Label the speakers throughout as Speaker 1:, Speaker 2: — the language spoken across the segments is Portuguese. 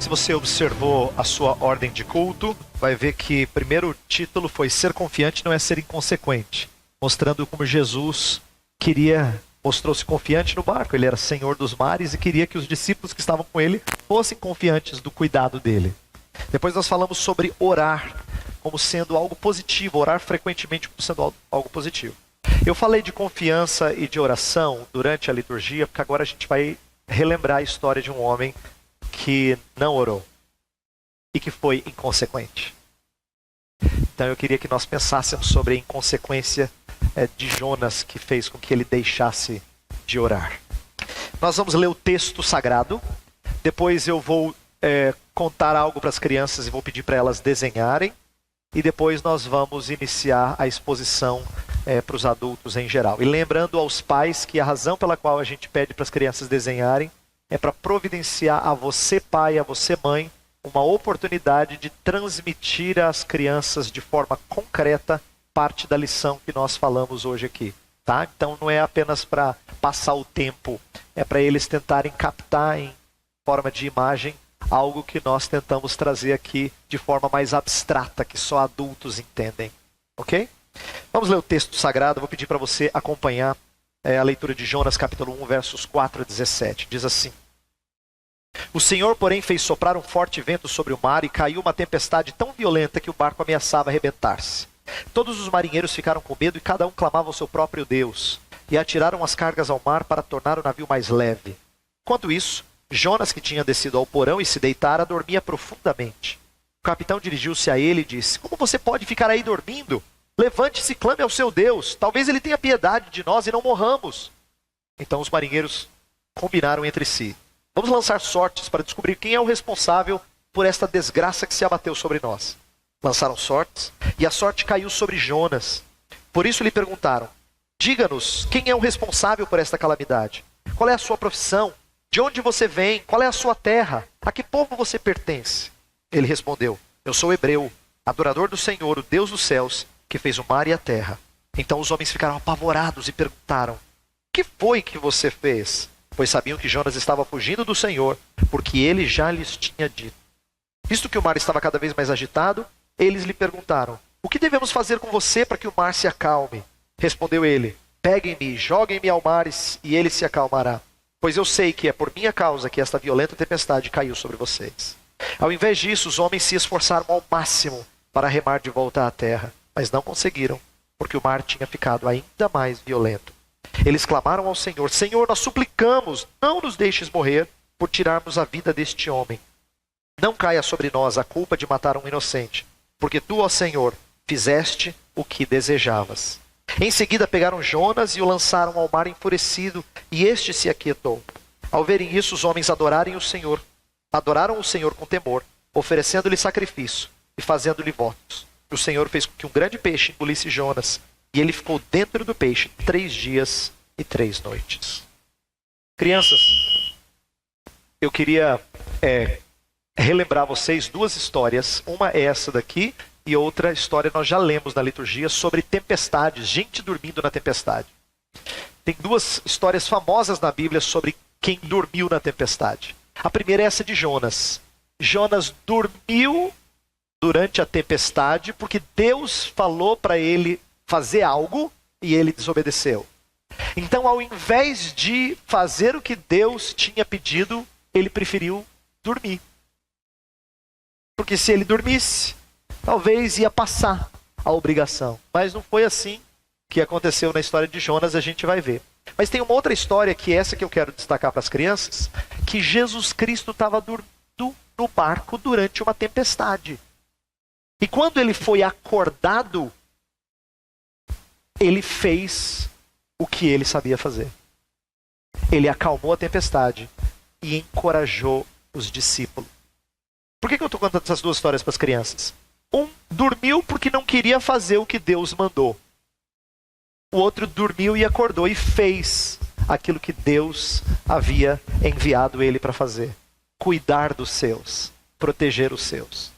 Speaker 1: Se você observou a sua ordem de culto, vai ver que primeiro o título foi Ser Confiante não é ser inconsequente, mostrando como Jesus mostrou-se confiante no barco. Ele era senhor dos mares e queria que os discípulos que estavam com ele fossem confiantes do cuidado dele. Depois nós falamos sobre orar como sendo algo positivo, orar frequentemente como sendo algo positivo. Eu falei de confiança e de oração durante a liturgia, porque agora a gente vai relembrar a história de um homem que não orou e que foi inconsequente. Então eu queria que nós pensássemos sobre a inconsequência de Jonas, que fez com que ele deixasse de orar. Nós vamos ler o texto sagrado, depois eu vou contar algo para as crianças e vou pedir para elas desenharem, e depois nós vamos iniciar a exposição para os adultos em geral. E lembrando aos pais que a razão pela qual a gente pede para as crianças desenharem é para providenciar a você, pai, a você, mãe, uma oportunidade de transmitir às crianças de forma concreta parte da lição que nós falamos hoje aqui. Tá? Então não é apenas para passar o tempo, é para eles tentarem captar em forma de imagem algo que nós tentamos trazer aqui de forma mais abstrata, que só adultos entendem. Ok? Vamos ler o texto sagrado, vou pedir para você acompanhar a leitura de Jonas capítulo 1, versos 4 a 17. Diz assim: O Senhor, porém, fez soprar um forte vento sobre o mar e caiu uma tempestade tão violenta que o barco ameaçava arrebentar-se. Todos os marinheiros ficaram com medo e cada um clamava ao seu próprio Deus, e atiraram as cargas ao mar para tornar o navio mais leve. Enquanto isso, Jonas, que tinha descido ao porão e se deitara, dormia profundamente. O capitão dirigiu-se a ele e disse: Como você pode ficar aí dormindo? Levante-se e clame ao seu Deus. Talvez ele tenha piedade de nós e não morramos. Então os marinheiros combinaram entre si: Vamos lançar sortes para descobrir quem é o responsável por esta desgraça que se abateu sobre nós. Lançaram sortes, e a sorte caiu sobre Jonas. Por isso lhe perguntaram: Diga-nos, quem é o responsável por esta calamidade? Qual é a sua profissão? De onde você vem? Qual é a sua terra? A que povo você pertence? Ele respondeu: Eu sou hebreu, adorador do Senhor, o Deus dos céus, que fez o mar e a terra. Então os homens ficaram apavorados e perguntaram: Que foi que você fez? Pois sabiam que Jonas estava fugindo do Senhor, porque ele já lhes tinha dito. Visto que o mar estava cada vez mais agitado, eles lhe perguntaram: O que devemos fazer com você para que o mar se acalme? Respondeu ele: Peguem-me, joguem-me ao mar e ele se acalmará. Pois eu sei que é por minha causa que esta violenta tempestade caiu sobre vocês. Ao invés disso, os homens se esforçaram ao máximo para remar de volta à terra, mas não conseguiram, porque o mar tinha ficado ainda mais violento. Eles clamaram ao Senhor: Senhor, nós suplicamos, não nos deixes morrer por tirarmos a vida deste homem. Não caia sobre nós a culpa de matar um inocente, porque tu, ó Senhor, fizeste o que desejavas. Em seguida pegaram Jonas e o lançaram ao mar enfurecido, e este se aquietou. Ao verem isso, os homens adoraram o Senhor com temor, oferecendo-lhe sacrifício e fazendo-lhe votos. O Senhor fez com que um grande peixe engolisse Jonas, e ele ficou dentro do peixe 3 dias e 3 noites. Crianças, eu queria relembrar vocês 2 histórias. Uma é essa daqui, e outra história nós já lemos na liturgia sobre tempestades, gente dormindo na tempestade. Tem 2 histórias famosas na Bíblia sobre quem dormiu na tempestade. A primeira é essa de Jonas. Jonas dormiu durante a tempestade porque Deus falou para ele fazer algo e ele desobedeceu. Então, ao invés de fazer o que Deus tinha pedido, ele preferiu dormir. Porque se ele dormisse, talvez ia passar a obrigação. Mas não foi assim que aconteceu na história de Jonas, a gente vai ver. Mas tem uma outra história, que é essa que eu quero destacar para as crianças, que Jesus Cristo estava dormindo no barco durante uma tempestade. E quando ele foi acordado, ele fez o que ele sabia fazer. Ele acalmou a tempestade e encorajou os discípulos. Por que eu estou contando essas 2 histórias para as crianças? Um dormiu porque não queria fazer o que Deus mandou. O outro dormiu e acordou e fez aquilo que Deus havia enviado ele para fazer. Cuidar dos seus, proteger os seus.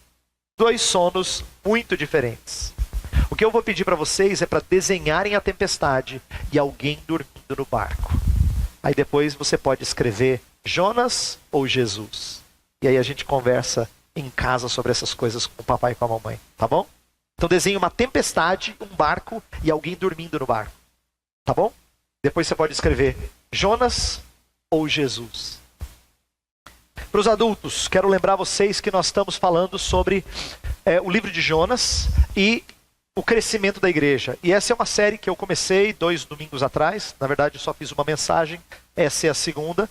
Speaker 1: 2 sonos muito diferentes. O que eu vou pedir para vocês é para desenharem a tempestade e alguém dormindo no barco. Aí depois você pode escrever Jonas ou Jesus. E E aí a gente conversa em casa sobre essas coisas com o papai e com a mamãe, tá bom? Então desenhe uma tempestade, um barco e alguém dormindo no barco, tá bom? Depois você pode escrever Jonas ou Jesus. Para os adultos, quero lembrar vocês que nós estamos falando sobre o livro de Jonas e o crescimento da igreja. E essa é uma série que eu comecei 2 domingos atrás. Na verdade, eu só fiz uma mensagem. Essa é a segunda.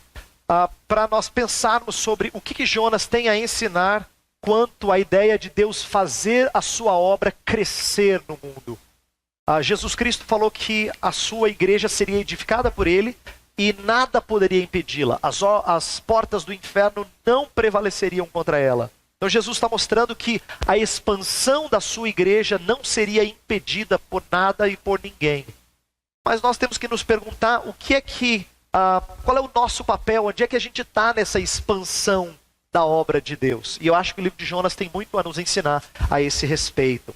Speaker 1: Para nós pensarmos sobre o que Jonas tem a ensinar quanto à ideia de Deus fazer a sua obra crescer no mundo. Jesus Cristo falou que a sua igreja seria edificada por ele e nada poderia impedi-la. As portas do inferno não prevaleceriam contra ela. Então Jesus está mostrando que a expansão da sua igreja não seria impedida por nada e por ninguém. Mas nós temos que nos perguntar qual é o nosso papel, onde é que a gente está nessa expansão da obra de Deus. E eu acho que o livro de Jonas tem muito a nos ensinar a esse respeito.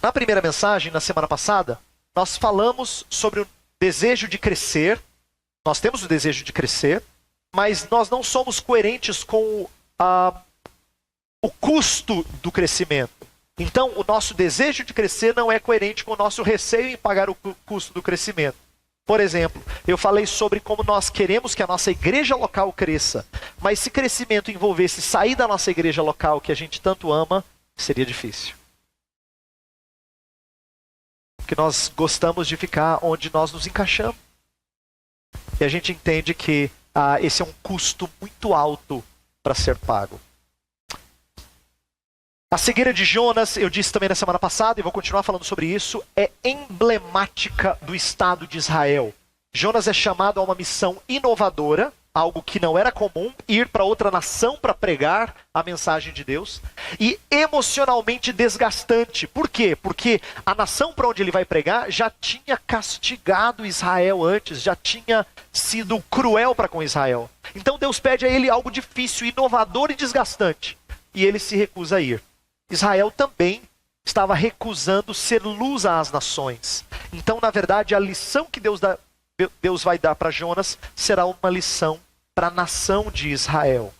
Speaker 1: Na primeira mensagem, na semana passada, nós falamos sobre o desejo de crescer. Nós temos o desejo de crescer, mas nós não somos coerentes com o custo do crescimento. Então, o nosso desejo de crescer não é coerente com o nosso receio em pagar o custo do crescimento. Por exemplo, eu falei sobre como nós queremos que a nossa igreja local cresça, mas se crescimento envolvesse sair da nossa igreja local, que a gente tanto ama, seria difícil. Porque nós gostamos de ficar onde nós nos encaixamos. E a gente entende que esse é um custo muito alto para ser pago. A cegueira de Jonas, eu disse também na semana passada, e vou continuar falando sobre isso, é emblemática do Estado de Israel. Jonas é chamado a uma missão inovadora, algo que não era comum, ir para outra nação para pregar a mensagem de Deus, e emocionalmente desgastante. Por quê? Porque a nação para onde ele vai pregar já tinha castigado Israel antes, já tinha sido cruel para com Israel. Então Deus pede a ele algo difícil, inovador e desgastante, e ele se recusa a ir. Israel também estava recusando ser luz às nações. Então, na verdade, a lição que Deus vai dar para Jonas será uma lição para a nação de Israel.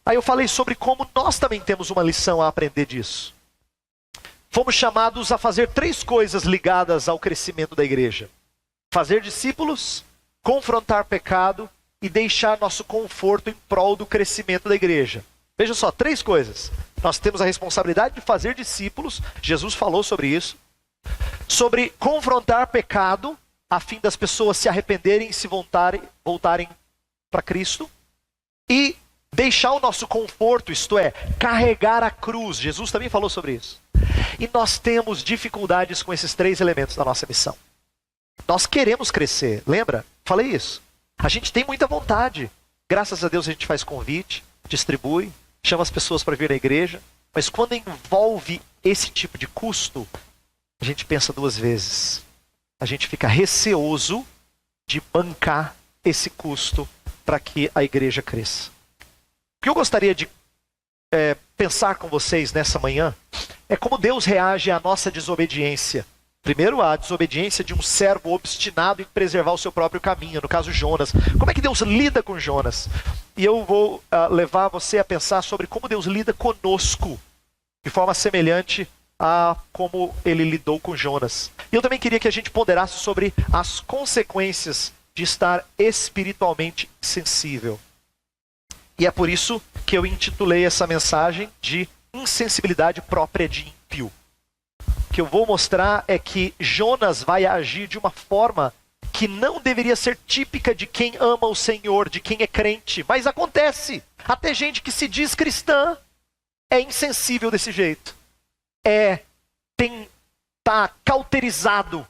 Speaker 1: Aí eu falei sobre como nós também temos uma lição a aprender disso. Fomos chamados a fazer 3 coisas ligadas ao crescimento da igreja: fazer discípulos, confrontar pecado e deixar nosso conforto em prol do crescimento da igreja. Veja só, 3 coisas. Nós temos a responsabilidade de fazer discípulos, Jesus falou sobre isso, sobre confrontar pecado, a fim das pessoas se arrependerem e se voltarem para Cristo, e deixar o nosso conforto, isto é, carregar a cruz. Jesus também falou sobre isso. E nós temos dificuldades com esses 3 elementos da nossa missão. Nós queremos crescer, lembra? Falei isso. A gente tem muita vontade. Graças a Deus a gente faz convite, distribui, chama as pessoas para vir à igreja, mas quando envolve esse tipo de custo, a gente pensa 2 vezes. A gente fica receoso de bancar esse custo para que a igreja cresça. O que eu gostaria de pensar com vocês nessa manhã é como Deus reage à nossa desobediência. Primeiro, a desobediência de um servo obstinado em preservar o seu próprio caminho, no caso Jonas. Como é que Deus lida com Jonas? E eu vou levar você a pensar sobre como Deus lida conosco, de forma semelhante a como ele lidou com Jonas. E eu também queria que a gente ponderasse sobre as consequências de estar espiritualmente insensível. E é por isso que eu intitulei essa mensagem de insensibilidade própria de ímpio. O que eu vou mostrar é que Jonas vai agir de uma forma que não deveria ser típica de quem ama o Senhor, de quem é crente. Mas acontece. Até gente que se diz cristã é insensível desse jeito. Está cauterizado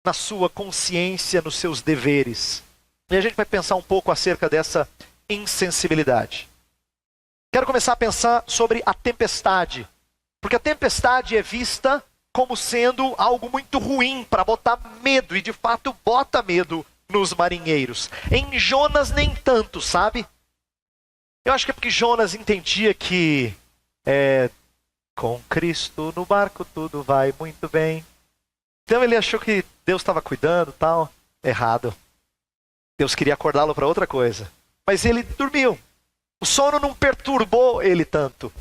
Speaker 1: na sua consciência, nos seus deveres. E a gente vai pensar um pouco acerca dessa insensibilidade. Quero começar a pensar sobre a tempestade. Porque a tempestade é vista como sendo algo muito ruim para botar medo, e de fato bota medo nos marinheiros. Em Jonas nem tanto, sabe? Eu acho que é porque Jonas entendia que com Cristo no barco tudo vai muito bem. Então ele achou que Deus estava cuidando, tal. Errado. Deus queria acordá-lo para outra coisa. Mas ele dormiu. O sono não perturbou ele tanto,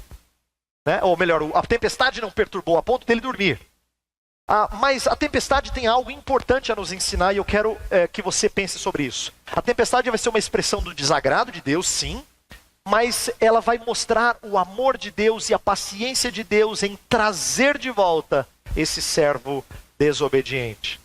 Speaker 1: né? Ou melhor, a tempestade não perturbou a ponto dele dormir. Mas a tempestade tem algo importante a nos ensinar e eu quero que você pense sobre isso. A tempestade vai ser uma expressão do desagrado de Deus, sim, mas ela vai mostrar o amor de Deus e a paciência de Deus em trazer de volta esse servo desobediente.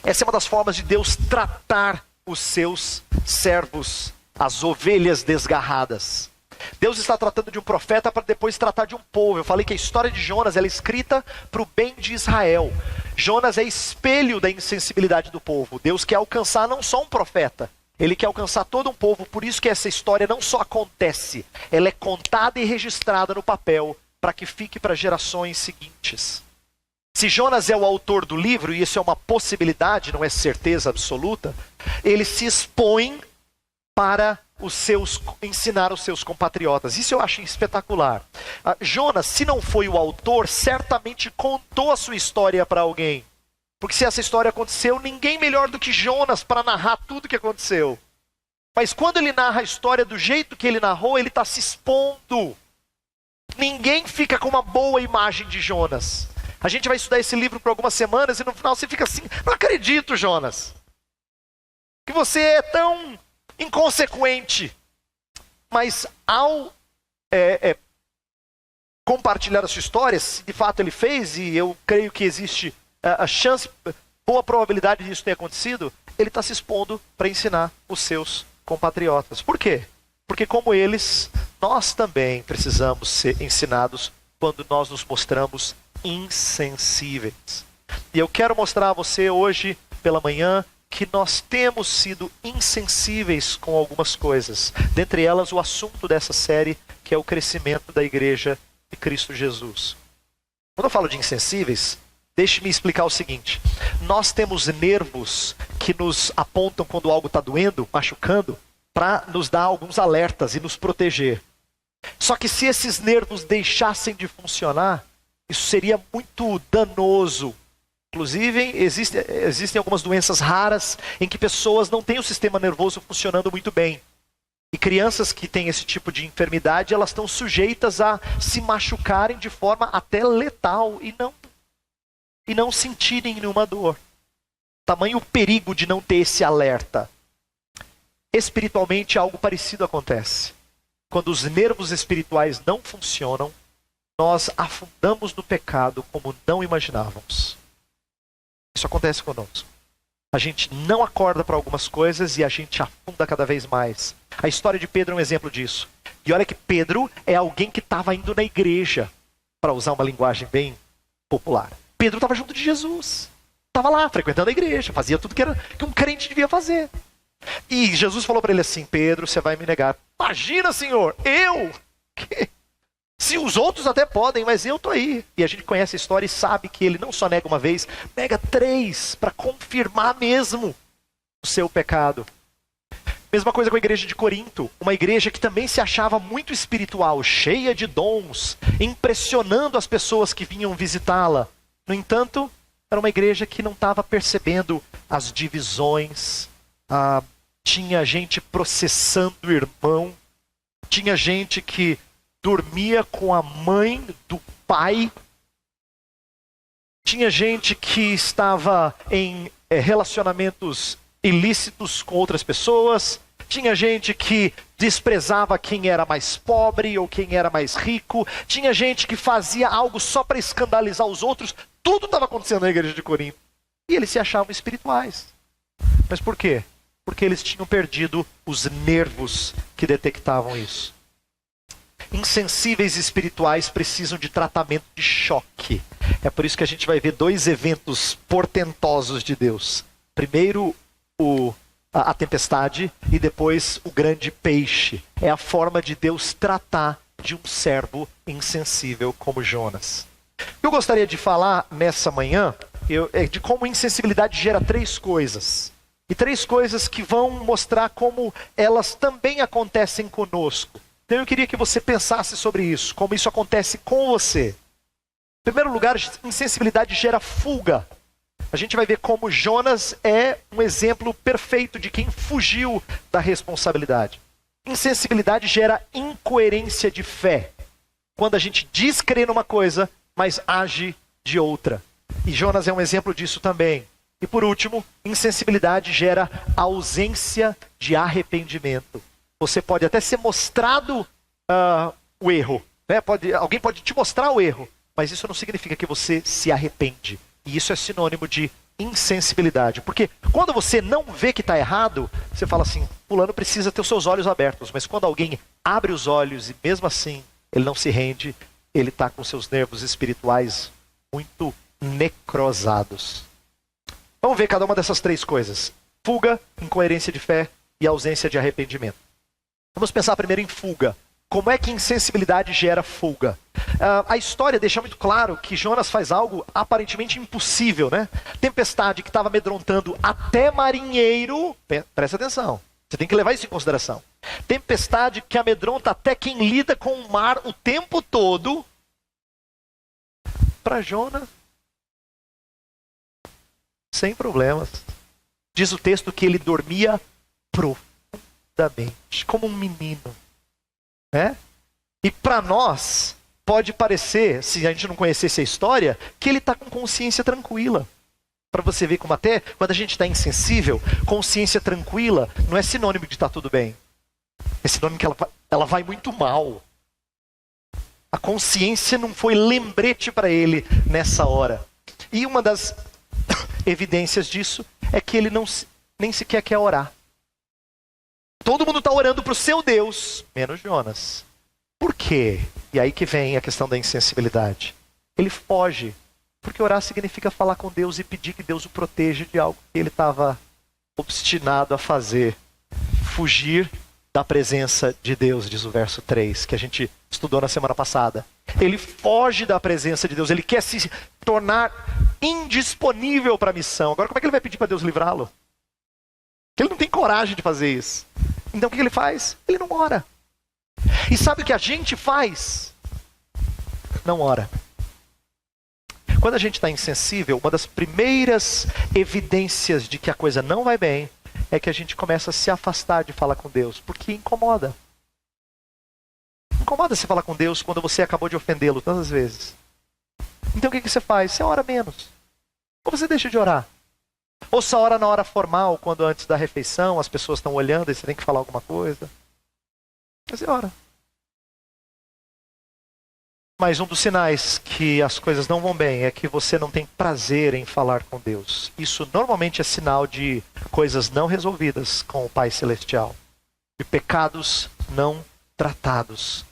Speaker 1: Essa é uma das formas de Deus tratar os seus servos, as ovelhas desgarradas. Deus está tratando de um profeta para depois tratar de um povo. Eu falei que a história de Jonas ela é escrita para o bem de Israel. Jonas é espelho da insensibilidade do povo. Deus quer alcançar não só um profeta, ele quer alcançar todo um povo. Por isso que essa história não só acontece, ela é contada e registrada no papel para que fique para gerações seguintes. Se Jonas é o autor do livro, e isso é uma possibilidade, não é certeza absoluta, ele se expõe para ensinar os seus compatriotas. Isso eu acho espetacular. Jonas, se não foi o autor, certamente contou a sua história para alguém. Porque se essa história aconteceu, ninguém melhor do que Jonas para narrar tudo o que aconteceu. Mas quando ele narra a história do jeito que ele narrou, ele está se expondo. Ninguém fica com uma boa imagem de Jonas. A gente vai estudar esse livro por algumas semanas e no final você fica assim, não acredito, Jonas, que você é tão inconsequente. Mas ao compartilhar a sua história, se de fato ele fez, e eu creio que existe a chance, boa probabilidade disso ter acontecido, ele está se expondo para ensinar os seus compatriotas. Por quê? Porque como eles, nós também precisamos ser ensinados quando nós nos mostramos insensíveis. E eu quero mostrar a você hoje pela manhã que nós temos sido insensíveis com algumas coisas. Dentre elas, o assunto dessa série, que é o crescimento da igreja de Cristo Jesus. Quando eu falo de insensíveis, deixe-me explicar o seguinte. Nós temos nervos que nos apontam quando algo está doendo, machucando, para nos dar alguns alertas e nos proteger. Só que se esses nervos deixassem de funcionar, isso seria muito danoso. Inclusive, existem algumas doenças raras em que pessoas não têm o sistema nervoso funcionando muito bem. E crianças que têm esse tipo de enfermidade, elas estão sujeitas a se machucarem de forma até letal e não sentirem nenhuma dor. Tamanho o perigo de não ter esse alerta. Espiritualmente, algo parecido acontece. Quando os nervos espirituais não funcionam, nós afundamos no pecado como não imaginávamos. Isso acontece conosco. A gente não acorda para algumas coisas e a gente afunda cada vez mais. A história de Pedro é um exemplo disso. E olha que Pedro é alguém que estava indo na igreja, para usar uma linguagem bem popular. Pedro estava junto de Jesus. Estava lá, frequentando a igreja, fazia tudo que um crente devia fazer. E Jesus falou para ele assim, Pedro, você vai me negar. Imagina, Senhor, eu? Se os outros até podem, mas eu estou aí. E a gente conhece a história e sabe que ele não só nega uma vez, nega 3, para confirmar mesmo o seu pecado. Mesma coisa com a igreja de Corinto, uma igreja que também se achava muito espiritual, cheia de dons, impressionando as pessoas que vinham visitá-la. No entanto, era uma igreja que não estava percebendo as divisões, tinha gente processando o irmão, tinha gente que dormia com a mãe do pai, tinha gente que estava em relacionamentos ilícitos com outras pessoas, tinha gente que desprezava quem era mais pobre ou quem era mais rico, tinha gente que fazia algo só para escandalizar os outros. Tudo estava acontecendo na igreja de Corinto. E eles se achavam espirituais. Mas por quê? Porque eles tinham perdido os nervos que detectavam isso. Insensíveis espirituais precisam de tratamento de choque. É por isso que a gente vai ver 2 eventos portentosos de Deus. Primeiro, a tempestade e depois o grande peixe. É a forma de Deus tratar de um servo insensível como Jonas. Eu gostaria de falar nessa manhã de como insensibilidade gera 3 coisas. E 3 coisas que vão mostrar como elas também acontecem conosco. Então eu queria que você pensasse sobre isso, como isso acontece com você. Em primeiro lugar, insensibilidade gera fuga. A gente vai ver como Jonas é um exemplo perfeito de quem fugiu da responsabilidade. Insensibilidade gera incoerência de fé. Quando a gente diz crer numa coisa, mas age de outra. E Jonas é um exemplo disso também. E por último, insensibilidade gera ausência de arrependimento. Você pode até ser mostrado o erro, né? Alguém pode te mostrar o erro, mas isso não significa que você se arrepende. E isso é sinônimo de insensibilidade. Porque quando você não vê que está errado, você fala assim, fulano precisa ter os seus olhos abertos. Mas quando alguém abre os olhos e mesmo assim ele não se rende, ele está com seus nervos espirituais muito necrosados. Vamos ver cada uma dessas três coisas. Fuga, incoerência de fé e ausência de arrependimento. Vamos pensar primeiro em fuga. Como é que insensibilidade gera fuga? A história deixa muito claro que Jonas faz algo aparentemente impossível, né? Tempestade que estava amedrontando até marinheiro. Presta atenção, você tem que levar isso em consideração. Tempestade que amedronta até quem lida com o mar o tempo todo. Para Jonas, sem problemas. Diz o texto que ele dormia profundamente, como um menino. Né? E para nós, pode parecer, se a gente não conhecesse a história, que ele está com consciência tranquila. Para você ver como até quando a gente está insensível, consciência tranquila não é sinônimo de estar tudo bem. É sinônimo que ela vai muito mal. A consciência não foi lembrete para ele nessa hora. E uma das evidências disso é que ele nem sequer quer orar. Todo mundo está orando para o seu Deus, menos Jonas. Por quê? E aí que vem a questão da insensibilidade. Ele foge, porque orar significa falar com Deus e pedir que Deus o proteja de algo que ele estava obstinado a fazer. Fugir da presença de Deus, diz o verso 3, que a gente estudou na semana passada. Ele foge da presença de Deus, ele quer se tornar indisponível para a missão. Agora como é que ele vai pedir para Deus livrá-lo? Ele não tem coragem de fazer isso. Então o que ele faz? Ele não ora. E sabe o que a gente faz? Não ora. Quando a gente está insensível, uma das primeiras evidências de que a coisa não vai bem é que a gente começa a se afastar de falar com Deus, porque incomoda. Incomoda você falar com Deus quando você acabou de ofendê-lo tantas vezes. Então o que você faz? Você ora menos. Ou você deixa de orar. Ou só ora na hora formal, quando antes da refeição as pessoas estão olhando e você tem que falar alguma coisa. Mas você ora. Mas um dos sinais que as coisas não vão bem é que você não tem prazer em falar com Deus. Isso normalmente é sinal de coisas não resolvidas com o Pai Celestial. De pecados não tratados.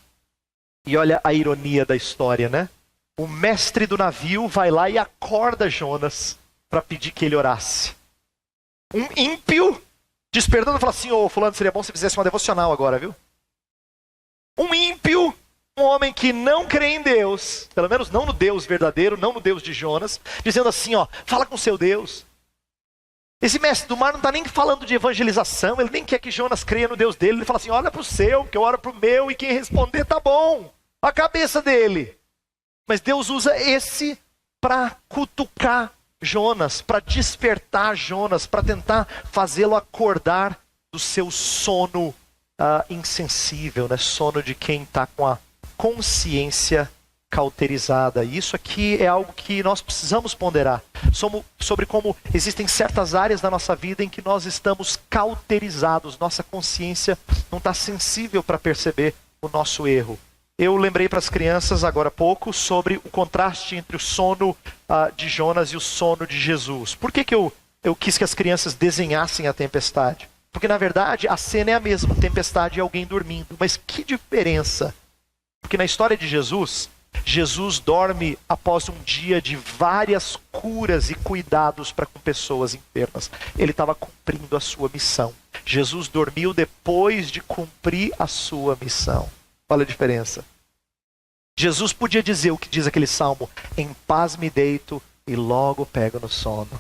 Speaker 1: E olha a ironia da história, né? O mestre do navio vai lá e acorda Jonas para pedir que ele orasse. Um ímpio, despertando, fala assim, ô fulano, seria bom se fizesse uma devocional agora, viu? Um ímpio, um homem que não crê em Deus, pelo menos não no Deus verdadeiro, não no Deus de Jonas, dizendo assim, ó, fala com seu Deus. Esse mestre do mar não está nem falando de evangelização, ele nem quer que Jonas creia no Deus dele, ele fala assim, olha para o seu, que eu oro para o meu, e quem responder tá bom. A cabeça dele. Mas Deus usa esse para cutucar Jonas, para despertar Jonas, para tentar fazê-lo acordar do seu sono insensível, né? Sono de quem está com a consciência cauterizada. E isso aqui é algo que nós precisamos ponderar sobre como existem certas áreas da nossa vida em que nós estamos cauterizados, nossa consciência não está sensível para perceber o nosso erro. Eu lembrei para as crianças agora há pouco sobre o contraste entre o sono de Jonas e o sono de Jesus. Por que eu quis que as crianças desenhassem a tempestade? Porque na verdade a cena é a mesma, tempestade e alguém dormindo. Mas que diferença? Porque na história de Jesus, Jesus dorme após um dia de várias curas e cuidados para com pessoas enfermas. Ele estava cumprindo a sua missão. Jesus dormiu depois de cumprir a sua missão. Olha a diferença. Jesus podia dizer o que diz aquele salmo, em paz me deito e logo pego no sono.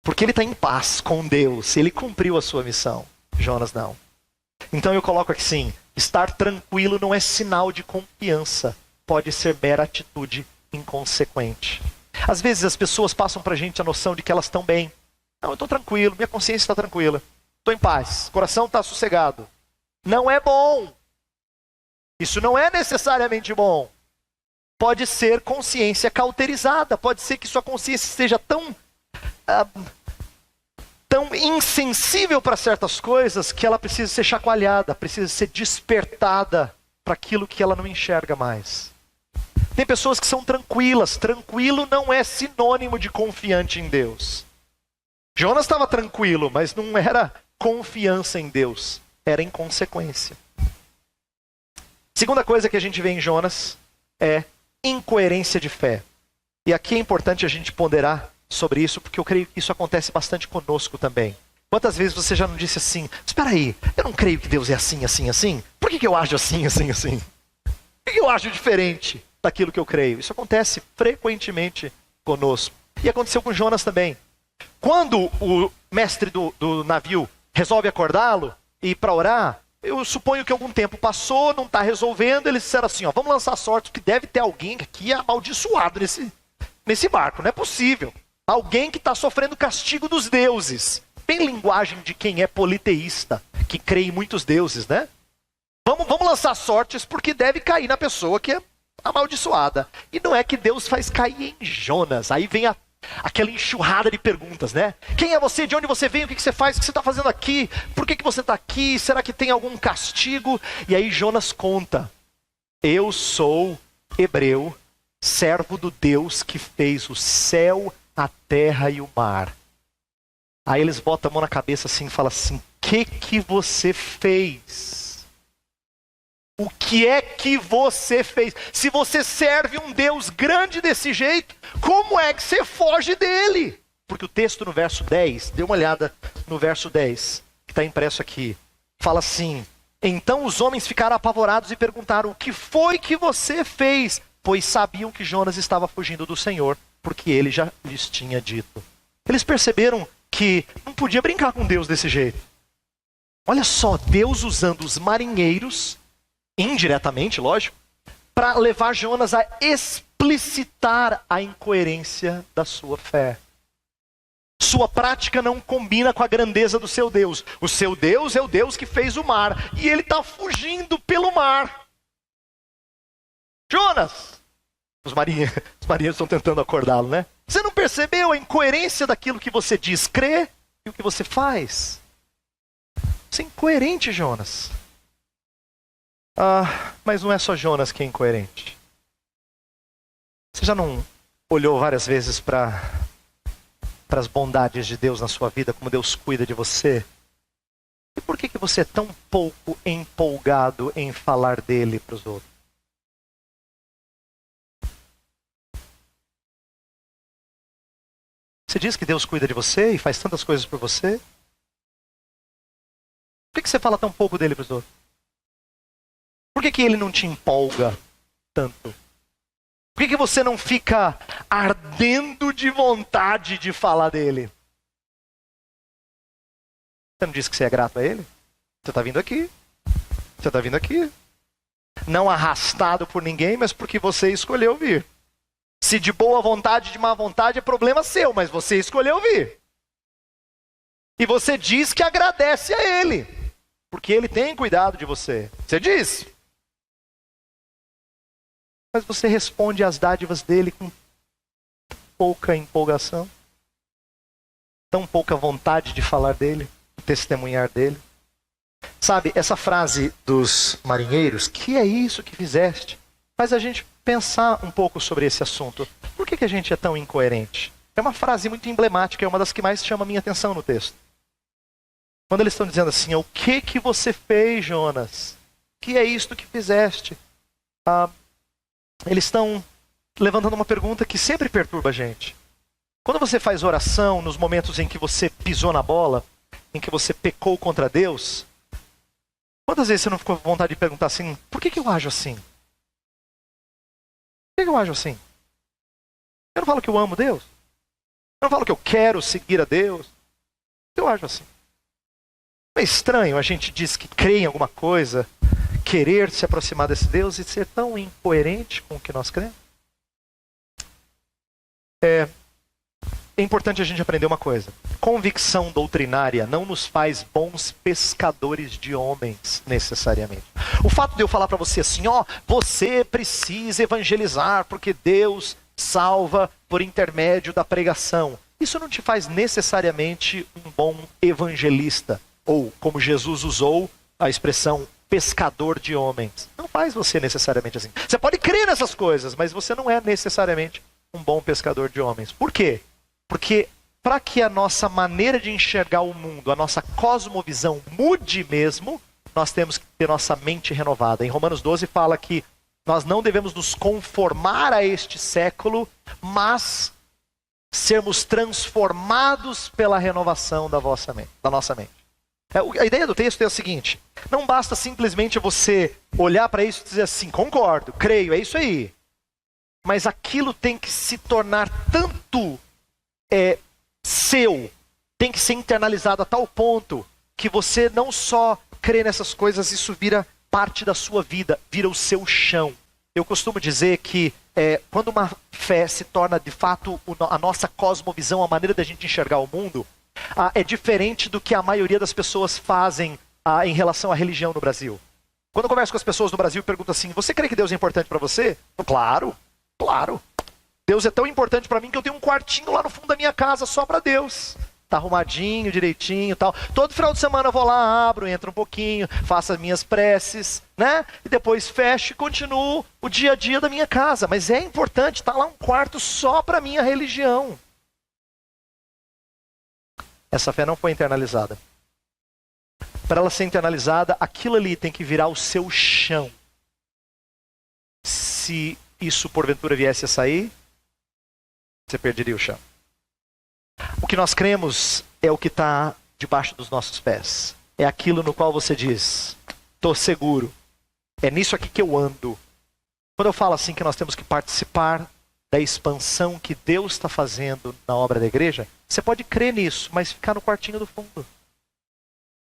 Speaker 1: Porque ele está em paz com Deus, ele cumpriu a sua missão. Jonas não. Então eu coloco aqui sim, estar tranquilo não é sinal de confiança, pode ser mera atitude inconsequente. Às vezes as pessoas passam para a gente a noção de que elas estão bem. Não, eu estou tranquilo, minha consciência está tranquila, estou em paz, coração está sossegado. não é bom. Isso não é necessariamente bom. Pode ser consciência cauterizada, pode ser que sua consciência seja tão insensível para certas coisas que ela precisa ser chacoalhada, precisa ser despertada para aquilo que ela não enxerga mais. Tem pessoas que são tranquilas. Tranquilo não é sinônimo de confiante em Deus. Jonas estava tranquilo, mas não era confiança em Deus, era inconsequência. Segunda coisa que a gente vê em Jonas é incoerência de fé. E aqui é importante a gente ponderar sobre isso, porque eu creio que isso acontece bastante conosco também. Quantas vezes você já não disse assim: espera aí, eu não creio que Deus é assim, assim, assim? Por que eu ajo assim, assim, assim? Por que eu ajo diferente daquilo que eu creio? Isso acontece frequentemente conosco. E aconteceu com Jonas também. Quando o mestre do navio resolve acordá-lo e ir para orar, eu suponho que algum tempo passou, não está resolvendo, eles disseram assim, vamos lançar sorte, que deve ter alguém aqui amaldiçoado nesse barco, não é possível. Alguém que está sofrendo castigo dos deuses. Bem linguagem de quem é politeísta, que crê em muitos deuses, né? Vamos lançar sortes porque deve cair na pessoa que é amaldiçoada. E não é que Deus faz cair em Jonas. Aí vem aquela enxurrada de perguntas, né? Quem é você? De onde você vem? O que você faz? O que você está fazendo aqui? Por que você está aqui? Será que tem algum castigo? E aí Jonas conta: eu sou hebreu, servo do Deus que fez o céu, a terra e o mar. Aí eles botam a mão na cabeça assim e falam assim: que você fez? O que é que você fez? Se você serve um Deus grande desse jeito, como é que você foge dele? Porque o texto no verso 10, dê uma olhada no verso 10, que está impresso aqui, fala assim: então os homens ficaram apavorados e perguntaram: o que foi que você fez? Pois sabiam que Jonas estava fugindo do Senhor, porque ele já lhes tinha dito. Eles perceberam que não podia brincar com Deus desse jeito. Olha só, Deus usando os marinheiros, indiretamente, lógico, para levar Jonas a explicitar a incoerência da sua fé. Sua prática não combina com a grandeza do seu Deus. O seu Deus é o Deus que fez o mar, e ele está fugindo pelo mar. Jonas! Os marinheiros estão tentando acordá-lo, né? Você não percebeu a incoerência daquilo que você diz crer e o que você faz? Você é incoerente, Jonas. Mas não é só Jonas que é incoerente. Você já não olhou várias vezes para as bondades de Deus na sua vida, como Deus cuida de você? E por que você é tão pouco empolgado em falar dele para os outros? Você diz que Deus cuida de você e faz tantas coisas por você? Por que você fala tão pouco dele para os outros? Por que ele não te empolga tanto? Por que você não fica ardendo de vontade de falar dele? Você não diz que você é grato a ele? Você está vindo aqui. Você está vindo aqui. Não arrastado por ninguém, mas porque você escolheu vir. Se de boa vontade, de má vontade, é problema seu, mas você escolheu vir. E você diz que agradece a ele, porque ele tem cuidado de você. Você diz. Mas você responde às dádivas dele com pouca empolgação, tão pouca vontade de falar dele, de testemunhar dele. Sabe, essa frase dos marinheiros, que é isso que fizeste, faz a gente pensar um pouco sobre esse assunto. Por que a gente é tão incoerente? É uma frase muito emblemática, é uma das que mais chama a minha atenção no texto. Quando eles estão dizendo assim: o que você fez, Jonas? Que é isto que fizeste? Eles estão levantando uma pergunta que sempre perturba a gente. Quando você faz oração, nos momentos em que você pisou na bola, em que você pecou contra Deus, quantas vezes você não ficou com vontade de perguntar assim: por que eu ajo assim? Por que eu ajo assim? Eu não falo que eu amo Deus. Eu não falo que eu quero seguir a Deus. Por que eu ajo assim? Não é estranho a gente diz que crê em alguma coisa, querer se aproximar desse Deus e ser tão incoerente com o que nós cremos? é importante a gente aprender uma coisa. Convicção doutrinária não nos faz bons pescadores de homens, necessariamente. O fato de eu falar para você assim, ó, você precisa evangelizar porque Deus salva por intermédio da pregação. Isso não te faz necessariamente um bom evangelista. Ou, como Jesus usou a expressão pescador de homens. Não faz você necessariamente assim. Você pode crer nessas coisas, mas você não é necessariamente um bom pescador de homens. Por quê? Porque para que a nossa maneira de enxergar o mundo, a nossa cosmovisão mude mesmo, nós temos que ter nossa mente renovada. Em Romanos 12 fala que nós não devemos nos conformar a este século, mas sermos transformados pela renovação da nossa mente. A ideia do texto é o seguinte: não basta simplesmente você olhar para isso e dizer assim, concordo, creio, é isso aí. Mas aquilo tem que se tornar tanto seu, tem que ser internalizado a tal ponto que você não só crê nessas coisas, isso vira parte da sua vida, vira o seu chão. Eu costumo dizer que quando uma fé se torna de fato a nossa cosmovisão, a maneira da gente enxergar o mundo, é diferente do que a maioria das pessoas fazem em relação à religião no Brasil. Quando eu converso com as pessoas no Brasil e pergunto assim, você crê que Deus é importante para você? Claro, claro. Deus é tão importante para mim que eu tenho um quartinho lá no fundo da minha casa só para Deus. Tá arrumadinho, direitinho e tal. Todo final de semana eu vou lá, abro, entro um pouquinho, faço as minhas preces, né? E depois fecho e continuo o dia a dia da minha casa. Mas é importante, tá lá um quarto só para minha religião. Essa fé não foi internalizada. Para ela ser internalizada, aquilo ali tem que virar o seu chão. Se isso porventura viesse a sair, você perderia o chão. O que nós cremos é o que está debaixo dos nossos pés. É aquilo no qual você diz, estou seguro. É nisso aqui que eu ando. Quando eu falo assim que nós temos que participar da expansão que Deus está fazendo na obra da igreja, você pode crer nisso, mas ficar no quartinho do fundo.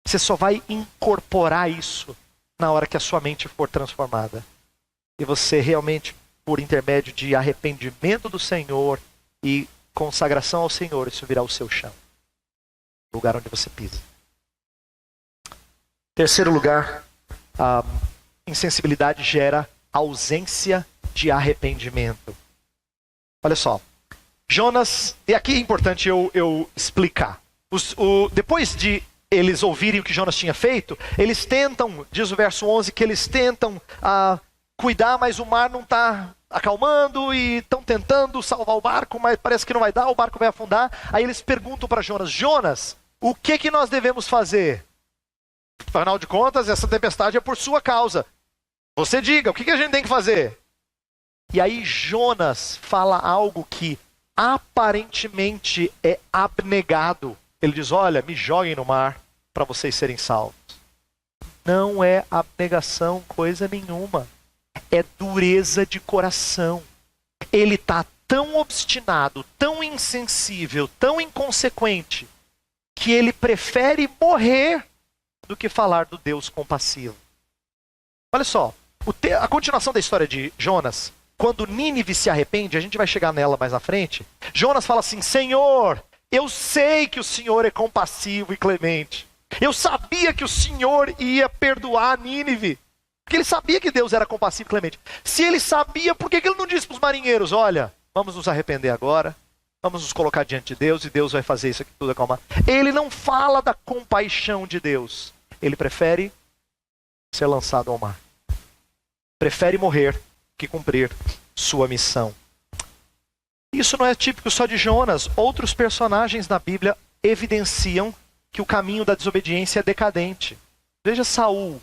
Speaker 1: Você só vai incorporar isso na hora que a sua mente for transformada. E você realmente, por intermédio de arrependimento do Senhor e consagração ao Senhor, isso virá o seu chão. O lugar onde você pisa. Terceiro lugar, a insensibilidade gera ausência de arrependimento. Olha só, Jonas, e aqui é importante eu explicar. Depois de eles ouvirem o que Jonas tinha feito, eles tentam, diz o verso 11, que eles tentam cuidar, mas o mar não está acalmando e estão tentando salvar o barco, mas parece que não vai dar, o barco vai afundar. Aí eles perguntam para Jonas, Jonas, o que nós devemos fazer? Afinal de contas, essa tempestade é por sua causa. Você diga, o que a gente tem que fazer? E aí Jonas fala algo que aparentemente é abnegado. Ele diz, olha, me joguem no mar para vocês serem salvos. Não é abnegação coisa nenhuma. É dureza de coração. Ele está tão obstinado, tão insensível, tão inconsequente, que ele prefere morrer do que falar do Deus compassivo. Olha só, a continuação da história de Jonas, quando Nínive se arrepende, a gente vai chegar nela mais na frente, Jonas fala assim, Senhor, eu sei que o Senhor é compassivo e clemente. Eu sabia que o Senhor ia perdoar Nínive. Porque ele sabia que Deus era compassivo e clemente. Se ele sabia, por que ele não disse para os marinheiros, olha, vamos nos arrepender agora, vamos nos colocar diante de Deus e Deus vai fazer isso aqui tudo acalmar. Ele não fala da compaixão de Deus. Ele prefere ser lançado ao mar. Prefere morrer que cumprir sua missão. Isso não é típico só de Jonas. Outros personagens na Bíblia evidenciam que o caminho da desobediência é decadente. Veja Saul.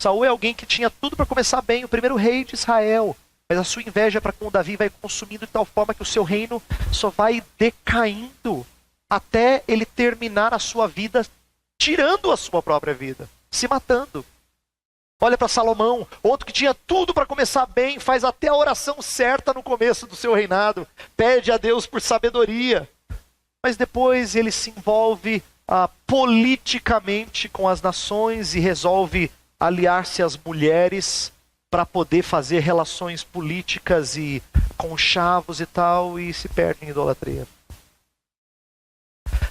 Speaker 1: Saul é alguém que tinha tudo para começar bem, o primeiro rei de Israel. Mas a sua inveja para com Davi vai consumindo de tal forma que o seu reino só vai decaindo até ele terminar a sua vida tirando a sua própria vida, se matando. Olha para Salomão, outro que tinha tudo para começar bem, faz até a oração certa no começo do seu reinado, pede a Deus por sabedoria. Mas depois ele se envolve politicamente com as nações e resolve aliar-se às mulheres para poder fazer relações políticas e conchavos e tal, e se perde em idolatria.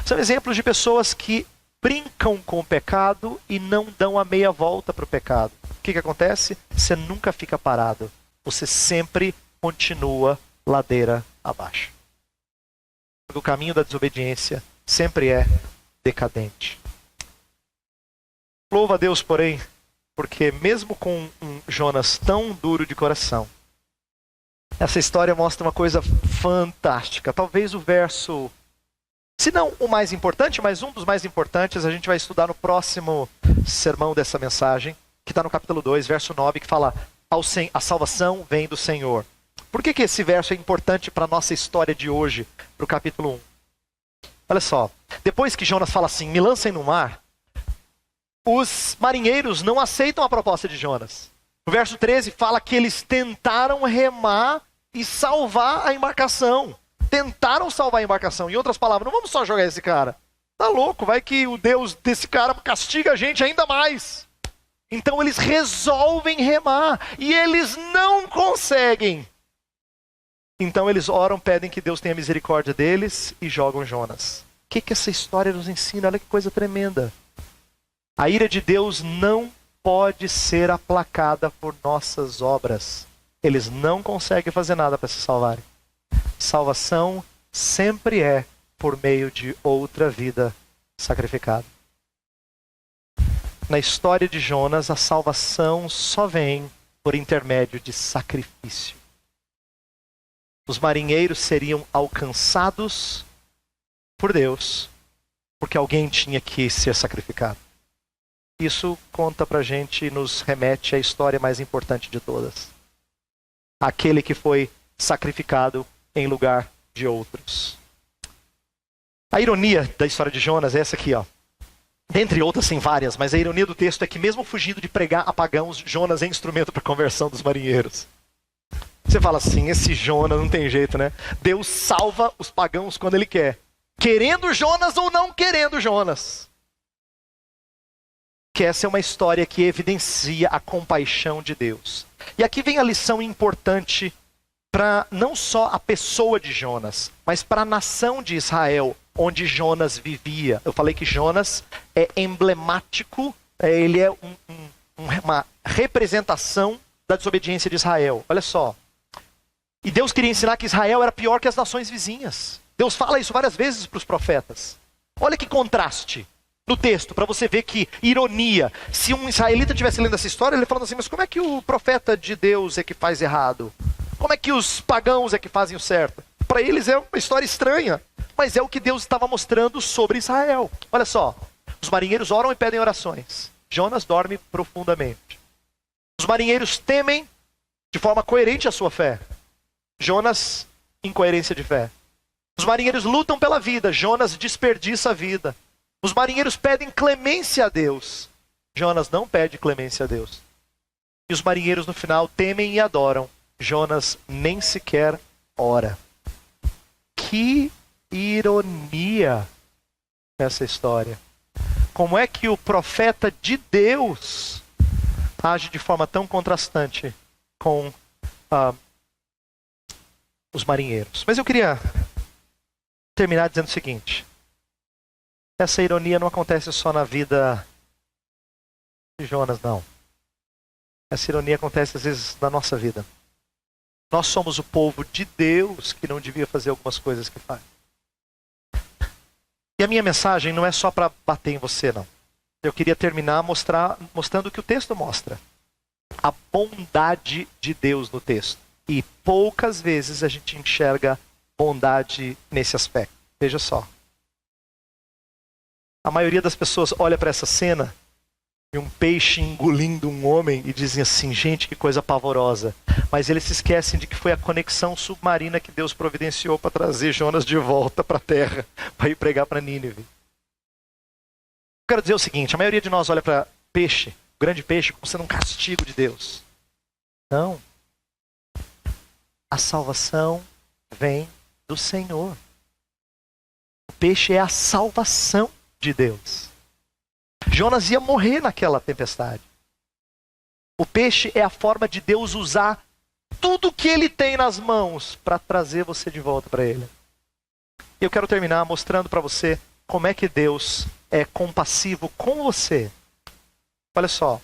Speaker 1: São exemplos de pessoas que brincam com o pecado e não dão a meia volta para o pecado. O que acontece? Você nunca fica parado. Você sempre continua ladeira abaixo. O caminho da desobediência sempre é decadente. Louva a Deus, porém, porque mesmo com um Jonas tão duro de coração, essa história mostra uma coisa fantástica. Talvez o verso, se não o mais importante, mas um dos mais importantes, a gente vai estudar no próximo sermão dessa mensagem, que está no capítulo 2, verso 9, que fala: a salvação vem do Senhor. Por que esse verso é importante para a nossa história de hoje, para o capítulo 1? Olha só, depois que Jonas fala assim, me lancem no mar, os marinheiros não aceitam a proposta de Jonas. O verso 13 fala que eles tentaram remar e salvar a embarcação. Tentaram salvar a embarcação. Em outras palavras, não vamos só jogar esse cara. Tá louco, vai que o Deus desse cara castiga a gente ainda mais. Então eles resolvem remar e eles não conseguem. Então eles oram, pedem que Deus tenha misericórdia deles e jogam Jonas. O que essa história nos ensina? Olha que coisa tremenda. A ira de Deus não pode ser aplacada por nossas obras. Eles não conseguem fazer nada para se salvarem. Salvação sempre é por meio de outra vida sacrificada. Na história de Jonas, a salvação só vem por intermédio de sacrifício. Os marinheiros seriam alcançados por Deus, porque alguém tinha que ser sacrificado. Isso conta pra gente e nos remete à história mais importante de todas. Aquele que foi sacrificado em lugar de outros. A ironia da história de Jonas é essa aqui, ó. Dentre outras, tem várias, mas a ironia do texto é que mesmo fugindo de pregar a pagãos, Jonas é instrumento para a conversão dos marinheiros. Você fala assim, esse Jonas não tem jeito, né? Deus salva os pagãos quando Ele quer. Querendo Jonas ou não querendo Jonas. Que essa é uma história que evidencia a compaixão de Deus. E aqui vem a lição importante para não só a pessoa de Jonas, mas para a nação de Israel, onde Jonas vivia. Eu falei que Jonas é emblemático, ele é uma representação da desobediência de Israel. Olha só. E Deus queria ensinar que Israel era pior que as nações vizinhas. Deus fala isso várias vezes para os profetas. Olha que contraste no texto, para você ver que ironia. Se um israelita estivesse lendo essa história, ele falando assim, mas como é que o profeta de Deus é que faz errado? Como é que os pagãos é que fazem o certo? Para eles é uma história estranha, mas é o que Deus estava mostrando sobre Israel. Olha só, os marinheiros oram e pedem orações. Jonas dorme profundamente. Os marinheiros temem de forma coerente a sua fé. Jonas, incoerência de fé. Os marinheiros lutam pela vida. Jonas desperdiça a vida. Os marinheiros pedem clemência a Deus. Jonas não pede clemência a Deus. E os marinheiros no final temem e adoram. Jonas nem sequer ora. Que ironia essa história. Como é que o profeta de Deus age de forma tão contrastante com os marinheiros? Mas eu queria terminar dizendo o seguinte. Essa ironia não acontece só na vida de Jonas, não. Essa ironia acontece às vezes na nossa vida. Nós somos o povo de Deus que não devia fazer algumas coisas que faz. E a minha mensagem não é só para bater em você, não. Eu queria terminar mostrando o que o texto mostra. A bondade de Deus no texto. E poucas vezes a gente enxerga bondade nesse aspecto. Veja só. A maioria das pessoas olha para essa cena e um peixe engolindo um homem e dizem assim, gente, que coisa pavorosa. Mas eles se esquecem de que foi a conexão submarina que Deus providenciou para trazer Jonas de volta para a terra, para ir pregar para Nínive. Quero dizer o seguinte, a maioria de nós olha para peixe, o grande peixe, como sendo um castigo de Deus. Não. A salvação vem do Senhor. O peixe é a salvação de Deus. Jonas ia morrer naquela tempestade. O peixe é a forma de Deus usar tudo que Ele tem nas mãos para trazer você de volta para Ele. Eu quero terminar mostrando para você como é que Deus é compassivo com você. Olha só,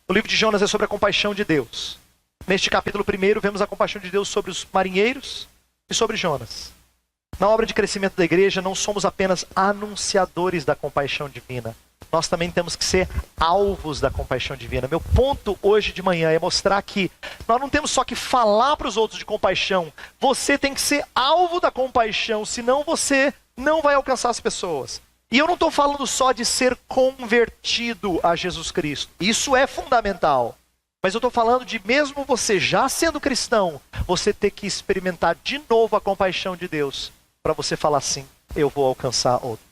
Speaker 1: o livro de Jonas é sobre a compaixão de Deus. Neste capítulo 1, vemos a compaixão de Deus sobre os marinheiros e sobre Jonas. Na obra de crescimento da igreja, não somos apenas anunciadores da compaixão divina. Nós também temos que ser alvos da compaixão divina. Meu ponto hoje de manhã é mostrar que nós não temos só que falar para os outros de compaixão. Você tem que ser alvo da compaixão, senão você não vai alcançar as pessoas. E eu não estou falando só de ser convertido a Jesus Cristo. Isso é fundamental. Mas eu estou falando de mesmo você já sendo cristão, você ter que experimentar de novo a compaixão de Deus. Para você falar assim, eu vou alcançar outro.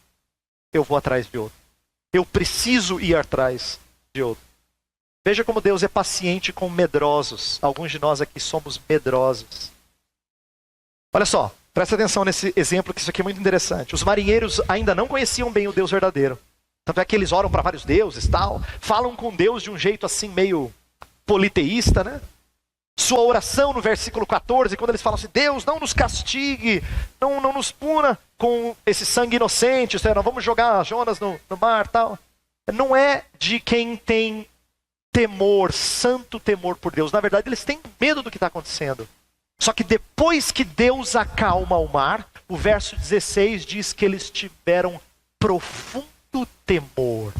Speaker 1: Eu vou atrás de outro. Eu preciso ir atrás de outro. Veja como Deus é paciente com medrosos. Alguns de nós aqui somos medrosos. Olha só, presta atenção nesse exemplo, que isso aqui é muito interessante. Os marinheiros ainda não conheciam bem o Deus verdadeiro. Tanto é que eles oram para vários deuses, tal. Falam com Deus de um jeito assim meio politeísta, né? Sua oração no versículo 14, quando eles falam assim, Deus, não nos castigue, não nos puna com esse sangue inocente, ou seja, não vamos jogar Jonas no mar, tal. Não é de quem tem temor, santo temor por Deus. Na verdade, eles têm medo do que está acontecendo. Só que depois que Deus acalma o mar, o verso 16 diz que eles tiveram profundo temor.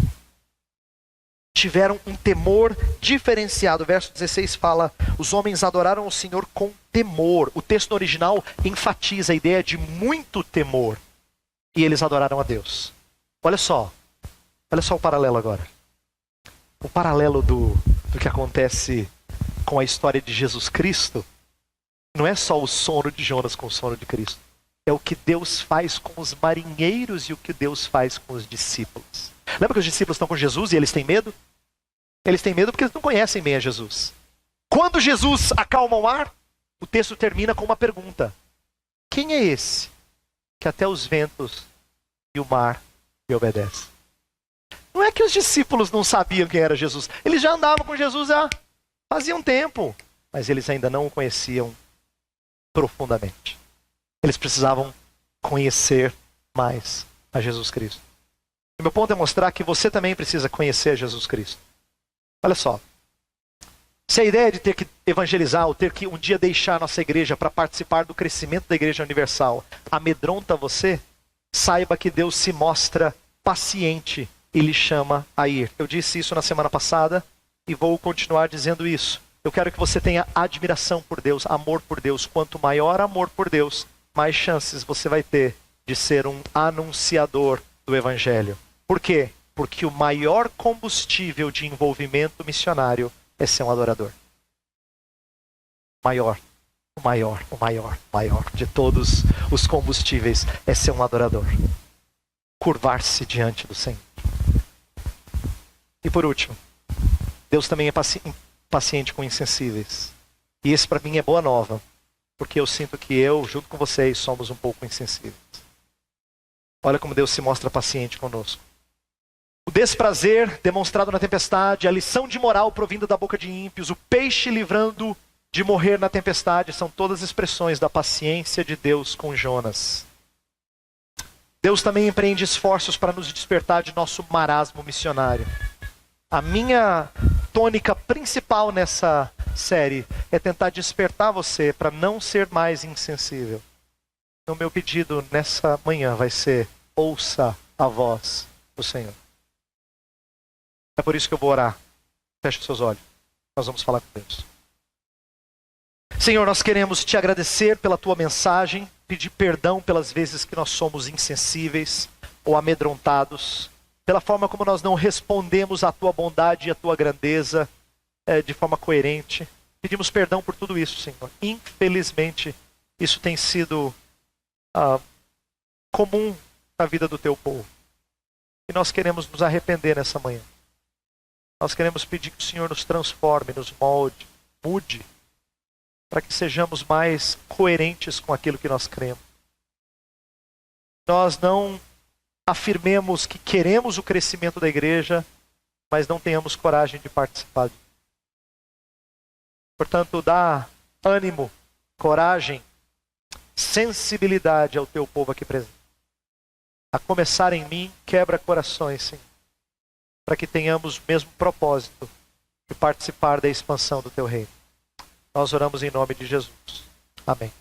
Speaker 1: Tiveram um temor diferenciado. O verso 16 fala, os homens adoraram o Senhor com temor. O texto original enfatiza a ideia de muito temor. E eles adoraram a Deus. Olha só o paralelo agora. O paralelo do que acontece com a história de Jesus Cristo não é só o sono de Jonas com o sono de Cristo. É o que Deus faz com os marinheiros e o que Deus faz com os discípulos. Lembra que os discípulos estão com Jesus e eles têm medo? Eles têm medo porque eles não conhecem bem a Jesus. Quando Jesus acalma o mar, o texto termina com uma pergunta. Quem é esse que até os ventos e o mar lhe obedecem? Não é que os discípulos não sabiam quem era Jesus. Eles já andavam com Jesus há fazia um tempo. Mas eles ainda não o conheciam profundamente. Eles precisavam conhecer mais a Jesus Cristo. O meu ponto é mostrar que você também precisa conhecer Jesus Cristo. Olha só. Se a ideia de ter que evangelizar ou ter que um dia deixar nossa igreja para participar do crescimento da Igreja Universal amedronta você, saiba que Deus se mostra paciente e lhe chama a ir. Eu disse isso na semana passada e vou continuar dizendo isso. Eu quero que você tenha admiração por Deus, amor por Deus. Quanto maior amor por Deus, mais chances você vai ter de ser um anunciador do Evangelho. Por quê? Porque o maior combustível de envolvimento missionário é ser um adorador. O maior de todos os combustíveis é ser um adorador. Curvar-se diante do Senhor. E por último, Deus também é paciente com insensíveis. E esse para mim é boa nova, porque eu sinto que eu, junto com vocês, somos um pouco insensíveis. Olha como Deus se mostra paciente conosco. O desprazer demonstrado na tempestade, a lição de moral provinda da boca de ímpios, o peixe livrando de morrer na tempestade, são todas expressões da paciência de Deus com Jonas. Deus também empreende esforços para nos despertar de nosso marasmo missionário. A minha tônica principal nessa série é tentar despertar você para não ser mais insensível. Então, meu pedido nessa manhã vai ser: ouça a voz do Senhor. É por isso que eu vou orar. Feche os seus olhos. Nós vamos falar com Deus. Senhor, nós queremos te agradecer pela tua mensagem, pedir perdão pelas vezes que nós somos insensíveis ou amedrontados, pela forma como nós não respondemos à tua bondade e à tua grandeza de forma coerente. Pedimos perdão por tudo isso, Senhor. Infelizmente, isso tem sido comum na vida do teu povo. E nós queremos nos arrepender nessa manhã. Nós queremos pedir que o Senhor nos transforme, nos molde, mude, para que sejamos mais coerentes com aquilo que nós cremos. Nós não afirmemos que queremos o crescimento da igreja, mas não tenhamos coragem de participar. Portanto, dá ânimo, coragem, sensibilidade ao teu povo aqui presente. a começar em mim, quebra corações, Senhor, para que tenhamos o mesmo propósito de participar da expansão do teu reino. Nós oramos em nome de Jesus. Amém.